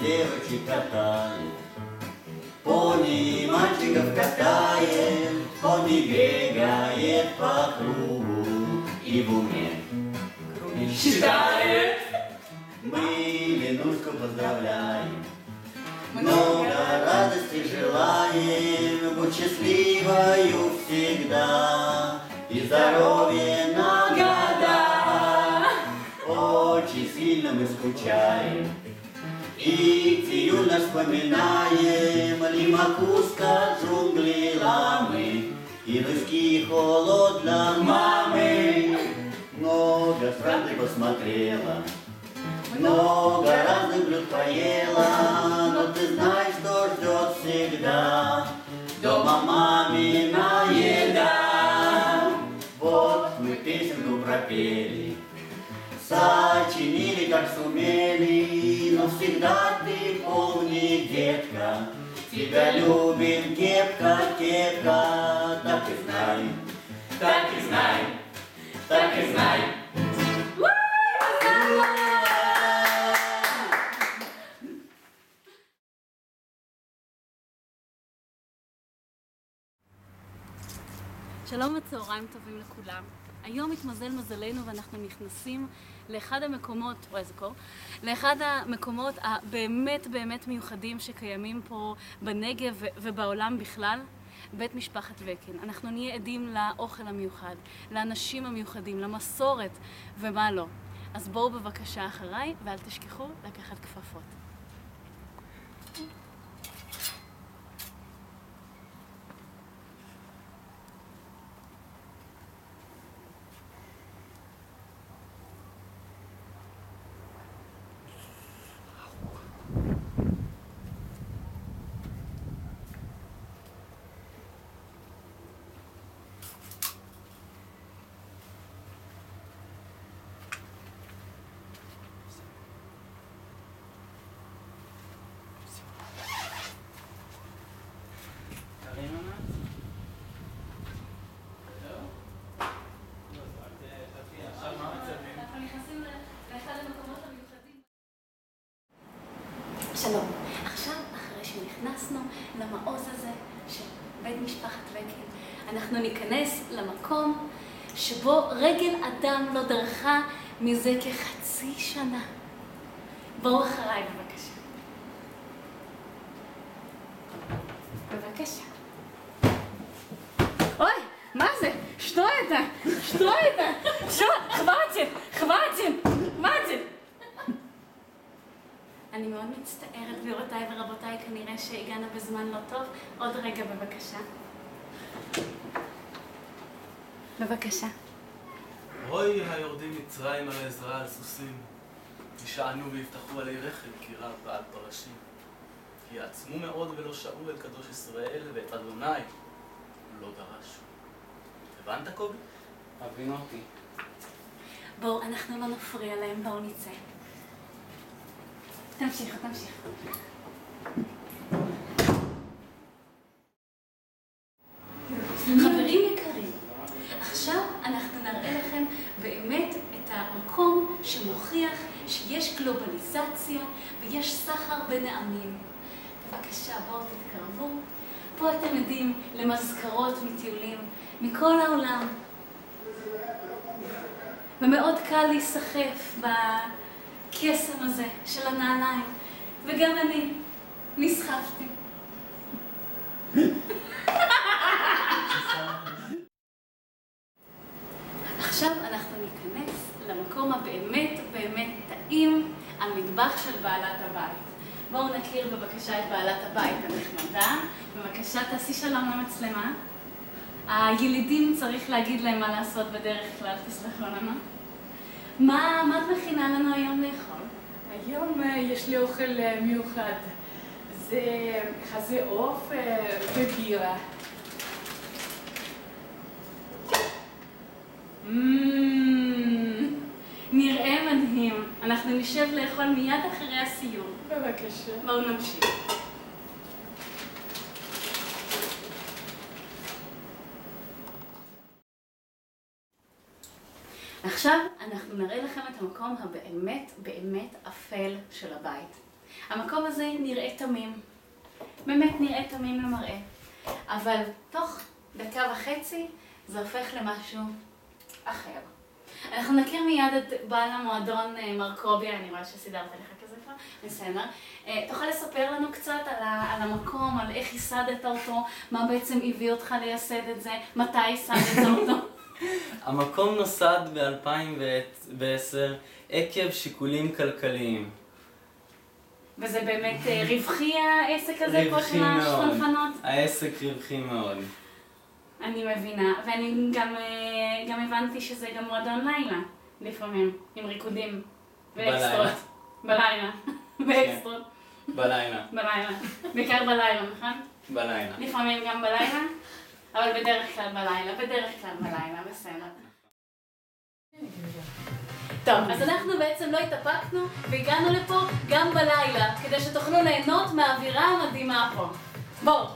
девочек катает. Пони мальчиков катает, пони бегает по кругу и в уме круги считает. Мы Ленушку поздравляем, много радости желаем, будь счастливою всегда и здоровья на года. Очень сильно мы скучаем, и июль наш вспоминаем, Лимакуска, джунгли, ламы, и русский холод для мамы. Много стран ты посмотрела, много разных блюд поела, но ты знаешь, что ждет всегда дома мамина еда. Вот мы песенку пропели, сочинили, как сумели, но всегда ты помни, детка, тебя любим, кепка, кепка, так и знай, так и знай, так и знай. שלום וצהריים טובים לכולם. היום התמזל מזלנו ואנחנו נכנסים לאחד המקומות, לאחד המקומות הבאמת באמת מיוחדים שקיימים פה בנגב ובעולם בכלל, בית משפחת וקן. אנחנו נהיה עדים לאוכל המיוחד, לאנשים המיוחדים, למסורת ומה לא. אז בואו בבקשה אחריי ואל תשכחו לקחת כפפות. שלום. עכשיו, אחרי שנכנסנו למעוז הזה של בית משפחת וקן, אנחנו ניכנס למקום שבו רגל אדם לא דרכה מזה כחצי שנה. בואו אחריי בבקשה. בבקשה. אוי, מה זה? Что это? Что это? Что? Хватит! Хватит! Хватит! אני מאוד מצטערת, גבירותיי ורבותיי, כנראה שהגענו בזמן לא טוב. עוד רגע בבקשה. בבקשה. רואי היורדים מצרים על העזרה על סוסים, ישענו ויפתחו עלי רכב קירה ועל פרשים, כי יעצמו מאוד ולא שעו אל קדוש ישראל ואת אדוני לא דרשו. הבנת קובי? הבינותי. בואו, אנחנו לא נפריע להם, בואו נצא. תמשיכו, תמשיכו. חברים יקרים, עכשיו אנחנו נראה לכם באמת את המקום שמוכיח שיש גלובליזציה ויש סחר בין העמים. בבקשה, בואו תתקרבו. פה אתם עדים למזכרות מטיולים מכל העולם. ומאוד קל להיסחף בקסם הזה של הנעליים. וגם אני נסחפתי. עכשיו אנחנו ניכנס למקום הבאמת באמת טעים, המטבח של בעלת הבית. בואו נכיר בבקשה את בעלת הבית הנחמדה. בבקשה תעשי שלום למצלמה. הילידים צריך להגיד להם מה לעשות בדרך כלל, תסלחו לנו. מה את מכינה לנו היום לאכול? היום יש לי אוכל מיוחד. זה חזה עוף ובירה. נראה מדהים. אנחנו נשב לאכול מיד אחרי הסיור. בבקשה. בואו נמשיך. עכשיו אנחנו נראה לכם את המקום הבאמת באמת אפל של הבית. המקום הזה נראה תמים. באמת נראה תמים למראה. אבל תוך דקה וחצי זה הופך למשהו אחר. אנחנו נכיר מיד את בעל המועדון מר קובי, אני רואה שסידרת לך כזה כבר, בסדר. תוכל לספר לנו קצת על המקום, על איך ייסדת אותו, מה בעצם הביא אותך לייסד את זה, מתי ייסדת אותו? המקום נוסד ב-2010 עקב שיקולים כלכליים. וזה באמת רווחי העסק הזה פה של השפנפנות? העסק רווחי מאוד. אני מבינה, ואני גם הבנתי שזה גם מועדון לילה, לפעמים, עם ריקודים ואקסטרות. בלילה. ואקסטרות. בלילה. בלילה. בעיקר בלילה, נכון? בלילה. לפעמים גם בלילה, אבל בדרך כלל בלילה, בסדר. טוב, אז אנחנו בעצם לא התאפקנו והגענו לפה גם בלילה, כדי שתוכלו ליהנות מהאווירה המדהימה פה. בואו.